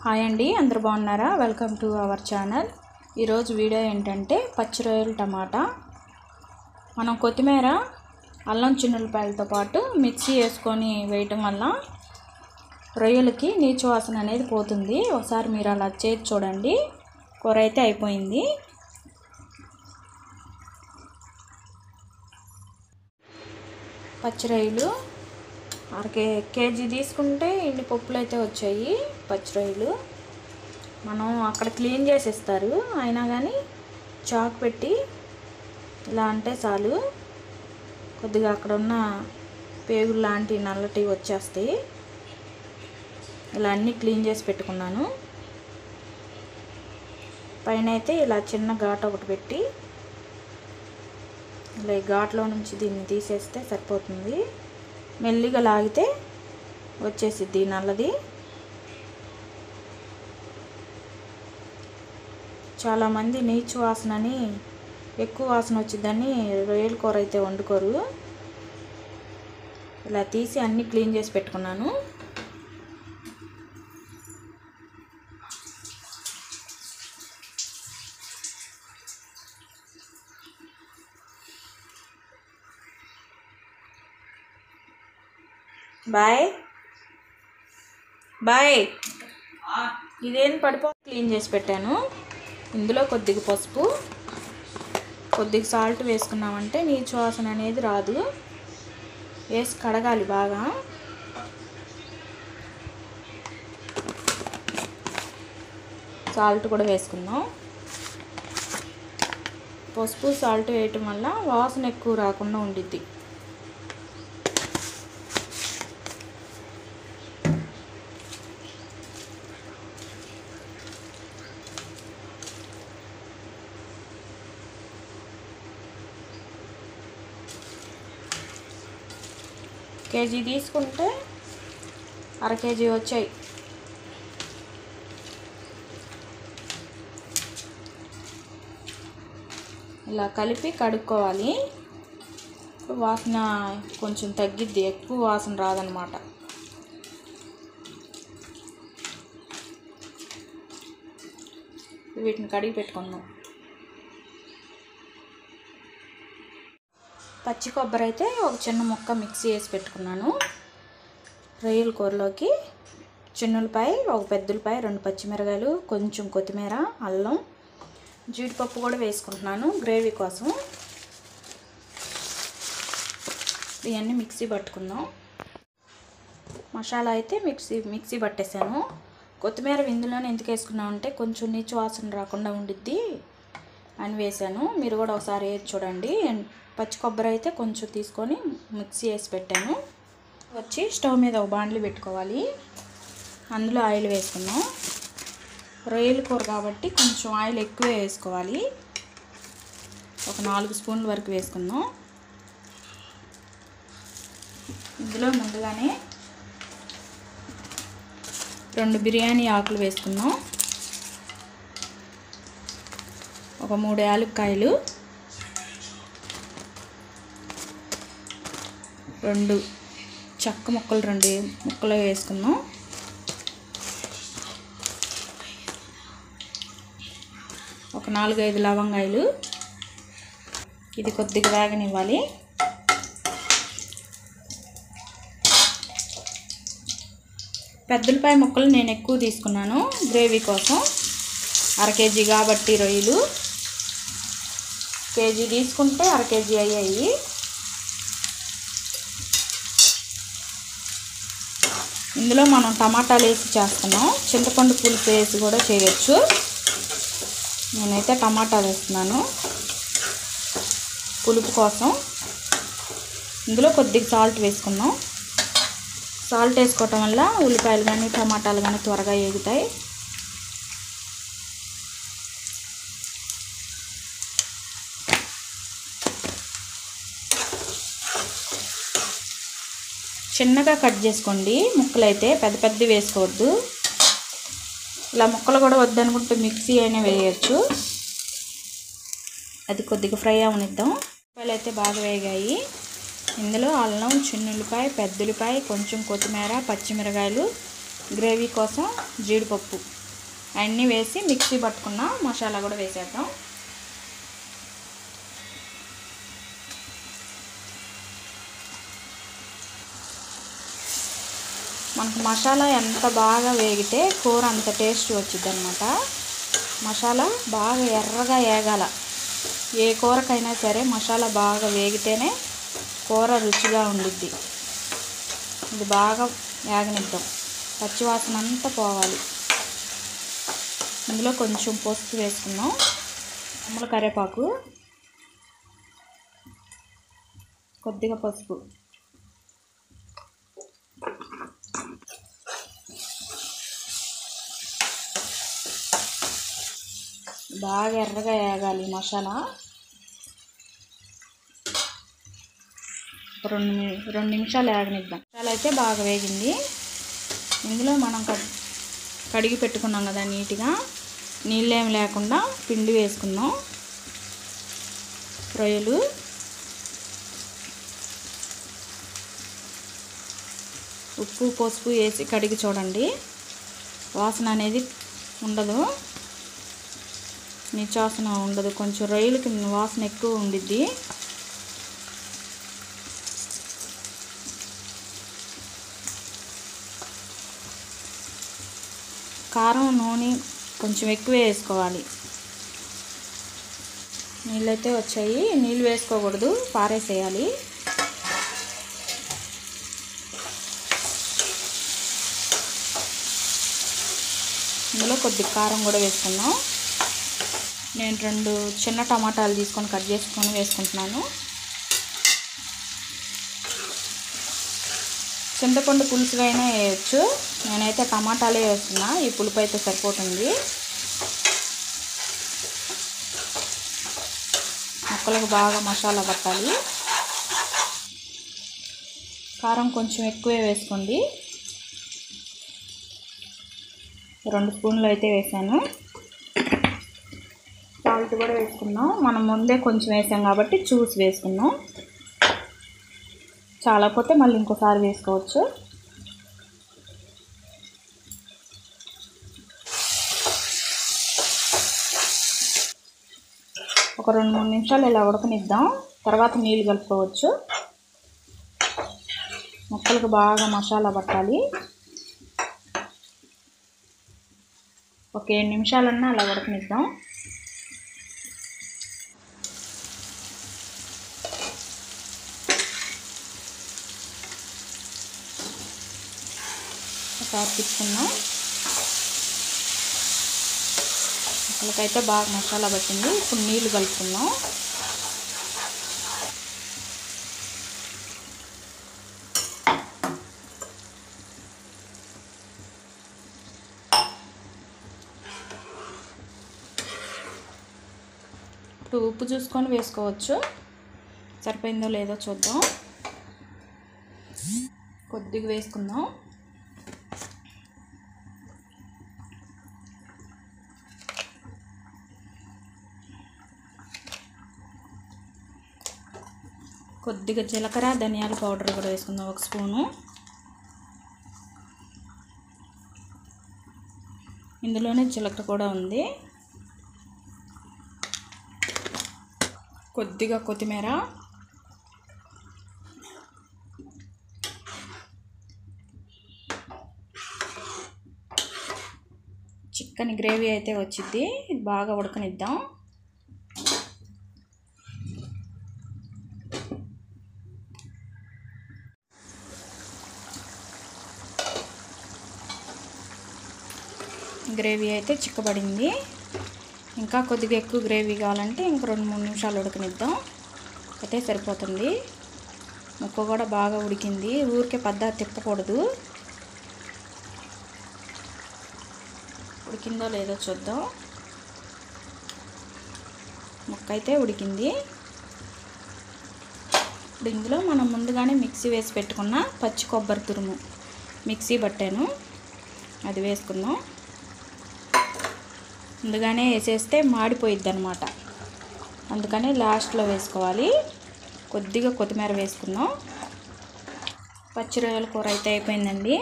Hi అండి, అందరూ బాగున్నారా? Welcome to our channel. ఈరోజు వీడియో ఏంటంటే పచ్చి రొయ్యలు టమాటా. మనం కొత్తిమీర, అల్లం చిన్నులపాయలతో పాటు మిక్సీ వేసుకొని వేయటం వల్ల రొయ్యలకి నీచు వాసన అనేది పోతుంది. ఒకసారి మీరు అలా చేసి చూడండి. కూర అయితే అయిపోయింది. పచ్చి రొయ్యలు కేజీ తీసుకుంటే ఇన్ని పప్పులు అయితే వచ్చాయి. పచ్చి రొయ్యలు మనం అక్కడ క్లీన్ చేసి ఇస్తారు, అయినా కానీ చాకు పెట్టి ఇలా అంటే చాలు, కొద్దిగా అక్కడ ఉన్న పేగులు లాంటి నల్లటివి వచ్చేస్తాయి. ఇలా అన్నీ క్లీన్ చేసి పెట్టుకున్నాను. పైన అయితే ఇలా చిన్న ఘాట్ ఒకటి పెట్టి ఇలా ఈ ఘాట్లో నుంచి దీన్ని తీసేస్తే సరిపోతుంది. మెల్లిగా లాగితే వచ్చేసిద్ది నల్లది. చాలామంది నీచు వాసనని, ఎక్కువ వాసన వచ్చిందని రొయ్యల కూర అయితే వండుకోరు. ఇలా తీసి అన్నీ క్లీన్ చేసి పెట్టుకున్నాను. బాయ్ బాయ్ ఇదేం క్లీన్ చేసి పెట్టాను. ఇందులో కొద్దిగా పసుపు, కొద్దిగా సాల్ట్ వేసుకున్నామంటే నీచు వాసన అనేది రాదు. వేసి కడగాలి బాగా. సాల్ట్ కూడా వేసుకుందాం. పసుపు సాల్ట్ వేయటం వల్ల వాసన ఎక్కువ రాకుండా ఉండిద్ది. కేజీ తీసుకుంటే అర కేజీ వచ్చాయి. ఇలా కలిపి కడుక్కోవాలి. వాసన కొంచెం తగ్గిద్ది, ఎక్కువ వాసన రాదనమాట. వీటిని కడిగి పెట్టుకుందాం. పచ్చి కొబ్బరి అయితే ఒక చిన్న ముక్క మిక్సీ వేసి పెట్టుకున్నాను. రొయ్యల కూరలోకి చిన్నులపాయ, ఒక పెద్దలపాయ, 2 పచ్చిమిరకాయలు, కొంచెం కొత్తిమీర, అల్లం, జీడిపప్పు కూడా వేసుకుంటున్నాను గ్రేవీ కోసం. ఇవన్నీ మిక్సీ పట్టుకుందాం. మసాలా అయితే మిక్సీ పట్టేసాను. కొత్తిమీర ఇందులోనే ఎందుకు వేసుకున్నామంటే కొంచెం నీచు వాసన రాకుండా ఉండిద్ది అని వేసాను. మీరు కూడా ఒకసారి వేసి చూడండి. పచ్చి కొబ్బరి అయితే కొంచెం తీసుకొని మిక్సీ వేసి పెట్టాను. వచ్చి స్టవ్ మీద ఒక బాండ్లీ పెట్టుకోవాలి. అందులో ఆయిల్ వేసుకుందాం. రొయ్యల కూర కాబట్టి కొంచెం ఆయిల్ ఎక్కువే వేసుకోవాలి. ఒక 4 స్పూన్ల వరకు వేసుకుందాం. ఇందులో ముందుగానే 2 బిర్యానీ ఆకులు వేసుకుందాం. ఒక 3 యాలక్కాయలు, 2 చెక్క ముక్కలు, 2 ముక్కలు వేసుకుందాం. ఒక 4-5 లవంగాయలు. ఇది కొద్దిగా వేగనివ్వాలి. పెద్దలపాయ ముక్కలు నేను ఎక్కువ తీసుకున్నాను గ్రేవీ కోసం. అర కేజీ కాబట్టి రొయ్యలు, కేజీ తీసుకుంటే అర కేజీ అయ్యాయి. ఇందులో మనం టమాటాలు వేసి చేస్తున్నాం. చింతపండు పులుసు వేసి కూడా చేయొచ్చు. నేనైతే టమాటా వేస్తున్నాను పులుపు కోసం. ఇందులో కొద్దిగా సాల్ట్ వేసుకున్నాం. సాల్ట్ వేసుకోవటం వల్ల ఉల్లిపాయలు కానీ టమాటాలు కానీ త్వరగా వేగుతాయి. చిన్నగా కట్ చేసుకోండి ముక్కలైతే, పెద్ద పెద్దవి వేసుకోవద్దు. ఇలా ముక్కలు కూడా వద్దనుకుంటే మిక్సీ అయినా వేయచ్చు. అది కొద్దిగా ఫ్రై అవనిద్దాం. ఉల్లిపాయలు అయితే బాగా వేగాయి. ఇందులో అల్లం, చిన్నులపాయ, పెద్దలపాయ, కొంచెం కొత్తిమీర, పచ్చిమిరకాయలు, గ్రేవీ కోసం జీడిపప్పు అన్నీ వేసి మిక్సీ పట్టుకున్న మసాలా కూడా వేసేద్దాం. మనకు మసాలా ఎంత బాగా వేగితే కూర అంత టేస్ట్ వచ్చింది అన్నమాట. మసాలా బాగా ఎర్రగా వేగాల. ఏ కూరకైనా సరే మసాలా బాగా వేగితేనే కూర రుచిగా ఉండిద్ది. ఇది బాగా వేగనిద్దాం, పచ్చివాసన అంతా పోవాలి. ఇందులో కొంచెం పసుపు వేసుకున్నాం, అమ్మల కరివేపాకు, కొద్దిగా పసుపు, బాగా ఎర్రగా వేగాలి మసాలా. రెండు నిమిషాలు వేగనిద్దాం. మసాలా అయితే బాగా వేగింది. ఇందులో మనం కడిగి పెట్టుకున్నాం కదా నీట్గా, నీళ్ళేం లేకుండా పిండి వేసుకుందాం. రొయ్యలు, ఉప్పు పసుపు వేసి కడిగి చూడండి, వాసన అనేది ఉండదు, నీచు వాసన ఉండదు. కొంచెం రొయ్యలకి వాసన ఎక్కువ ఉండిద్ది. కారం నూనె కొంచెం ఎక్కువ వేసుకోవాలి. నీళ్ళైతే వచ్చాయి, నీళ్ళు వేసుకోకూడదు, పారేసేయాలి. ఇందులో కొద్దిగా కారం కూడా వేసుకున్నాం. నేను 2 చిన్న టమాటాలు తీసుకొని కట్ చేసుకొని వేసుకుంటున్నాను. చింతపండు పులుసు అయినా వేయచ్చు, నేనైతే టమాటాలే వేస్తున్నా. ఈ పులుపు అయితే సరిపోతుంది. ముక్కలకు బాగా మసాలా పట్టాలి. కారం కొంచెం ఎక్కువే వేసుకోండి, 2 స్పూన్లు అయితే వేసాను. సాల్ట్ కూడా వేసుకున్నాం, మనం ముందే కొంచెం వేసాం కాబట్టి చూసి వేసుకున్నాం. చాలకపోతే మళ్ళీ ఇంకోసారి వేసుకోవచ్చు. ఒక 2-3 నిమిషాలు ఇలా ఉడకనిద్దాం, తర్వాత నీళ్ళు కలుపుకోవచ్చు. ముక్కలకు బాగా మసాలా పట్టాలి. ఒక 7 నిమిషాలన్నా అలా ఉడకనిద్దాం. ఒకసారి తీసుకున్నాం. ముక్కలకైతే బాగా మసాలా పట్టింది. ఇప్పుడు నీళ్ళు కలుపుకుందాం. ఇప్పుడు ఉప్పు చూసుకొని వేసుకోవచ్చు, సరిపోయిందో లేదో చూద్దాం. కొద్దిగా వేసుకుందాం. కొద్దిగా జీలకర్ర ధనియాల పౌడర్ కూడా వేసుకుందాం, 1 స్పూను. ఇందులోనే జీలకర్ర కూడా ఉంది. కొద్దిగా కొత్తిమీర, చికెన్ గ్రేవీ అయితే వచ్చింది. ఇది బాగా ఉడకనిద్దాం. గ్రేవీ అయితే చిక్కబడింది. ఇంకా కొద్దిగా ఎక్కువ గ్రేవీ కావాలంటే ఇంక 2-3 నిమిషాలు ఉడకనిద్దాం, అయితే సరిపోతుంది. ముక్క కూడా బాగా ఉడికింది, ఊరికే పెద్ద తిప్పకూడదు. ఉడికిందో లేదో చూద్దాం. ముక్క అయితే ఉడికింది. ఇప్పుడు ఇందులో మనం ముందుగానే మిక్సీ వేసి పెట్టుకున్న పచ్చి కొబ్బరి తురుము మిక్సీ పట్టాను, అది వేసుకుందాం. ముందుగానే వేసేస్తే మాడిపోయిద్ది అన్నమాట, అందుకని లాస్ట్లో వేసుకోవాలి. కొద్దిగా కొత్తిమీర వేసుకుందాం. పచ్చి రొయ్యల కూర అయితే అయిపోయిందండి.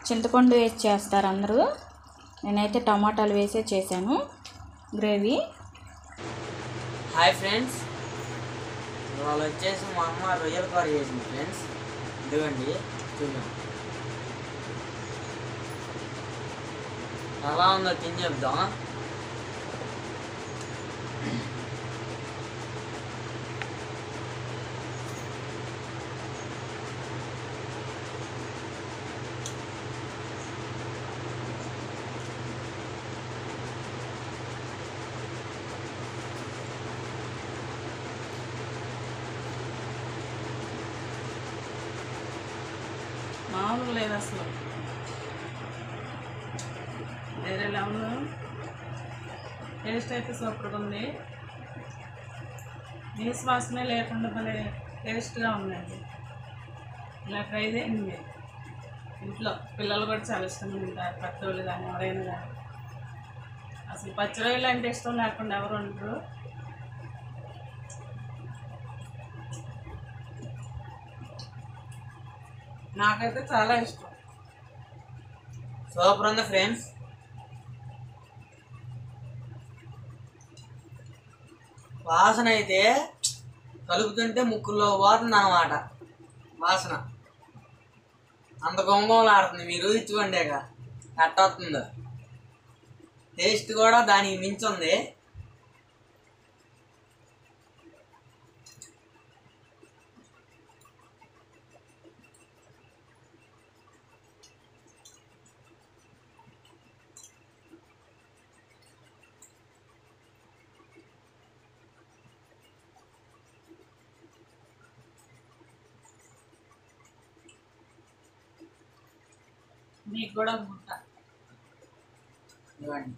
చింతపండు వేసి చేస్తారు అందరూ, నేనైతే టమాటాలు వేసే చేశాను గ్రేవీ. హాయ్ ఫ్రెండ్స్, ఇవాళ వచ్చేసి మా అమ్మ రొయ్యల కూర చేసింది ఫ్రెండ్స్. ఇదిగోండి చూద్దాం ఎలా ఉందో తిని చెప్దాం. మామూలుగా లేదు అసలు, వేరే లెవెల్. టేస్ట్ అయితే సూపర్గా ఉంది. నీసు వాసనే లేకుండా భలే టేస్ట్గా ఉందండి. ఇలా ట్రై చేయండి మీరు ఇంట్లో. పిల్లలు కూడా చాలా ఇష్టంగా తింటారు, పెద్దోళ్ళు కానీ ఎవరైనా కానీ. అసలు పచ్చి రొయ్యలు అంటే ఇష్టం లేకుండా ఎవరు ఉండరు. నాకైతే చాలా ఇష్టం. సూపర్ ఉంది ఫ్రెండ్స్. వాసన అయితే కలుపుతుంటే ముక్కుల్లో పోతుంది అన్నమాట. వాసన అంత గొంగళాడుతుంది. మీరు ఇచ్చుకోండిగా కట్ అవుతుందో. టేస్ట్ కూడా దానికి మించి ఉంది. మీకు కూడా ఉంటా. ఇవ్వండి.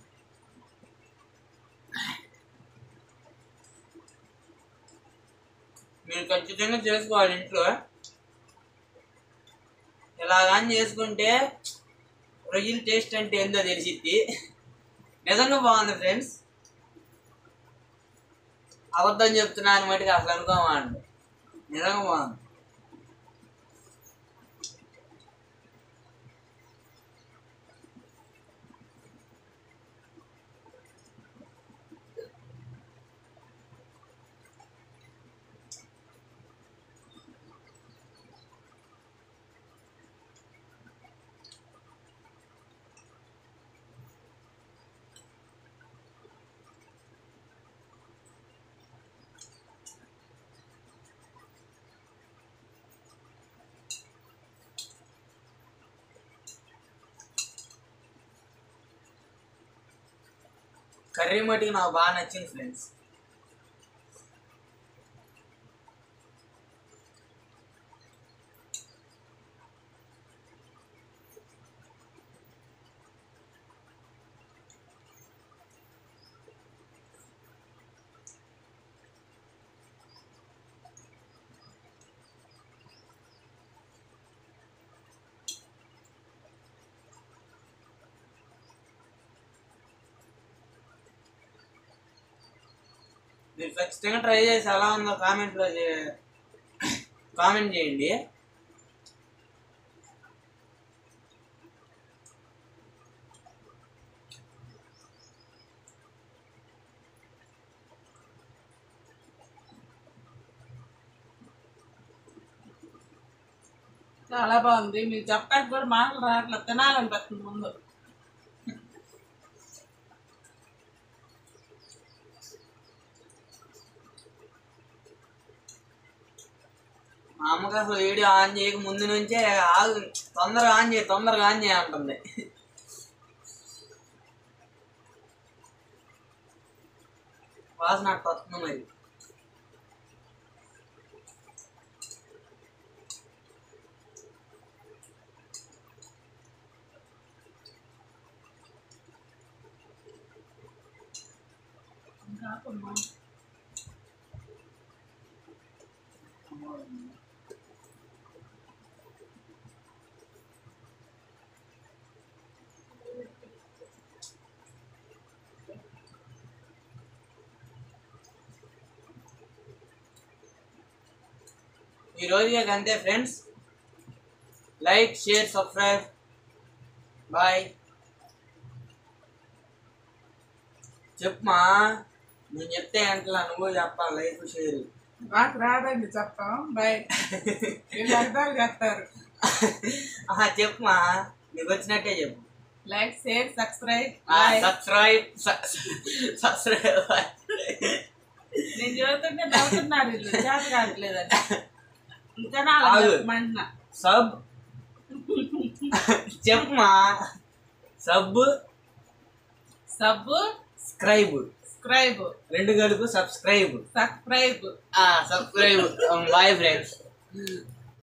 మీరు ఖచ్చితంగా చేసుకోవాలి ఇంట్లో. ఇలాగాని చేసుకుంటే రొయ్యల టేస్ట్ అంటే ఏందో తెలిసిద్ది. నిజంగా బాగుంది ఫ్రెండ్స్. అబద్ధం చెప్తున్నాను మటుకు అసలు అనుకోమండి. నిజంగా బాగుంది. కర్రీ మటుకు నాకు బాగా నచ్చింది ఫ్రెండ్స్. మీరు ఖచ్చితంగా ట్రై చేసి ఎలా ఉందో కామెంట్ చేయండి. చాలా బాగుంది. మీరు చెప్పడానికి కూడా మాటలు రావట్లేదు, తినాలనిపిస్తుంది ముందు. మా అమ్మకి అసలు వీడియో ఆన్ చేయక ముందు నుంచే తొందరగా ఆన్ చేయ అంటుంది. వాసన అట్లా వస్తుంది మరి. ఈ రోజుకి అంతే friends. Like, share, subscribe. Bye. చెప్పమా, నేను చెప్తే అంటలా నువ్వు చెప్పాలి లైక్ షేర్. నాకు రాదండి చెప్పాం బాయ్. వీళ్ళు అర్థాలు చెప్తారు. చెప్పమా, నీకు వచ్చినట్టే చెప్పు. Like share subscribe. సబ్స్క్రైబ్. నేను చదువుతుంటే నవ్వుతున్నారు వీళ్ళు, చేత కావట్లేదండి. ఇంకా మంటున్నా సబ్ చెప్పమా. Subscribe. స్క్రైబ్ 2 గడుపు subscribe. Subscribe. Subscribe. Bye friends.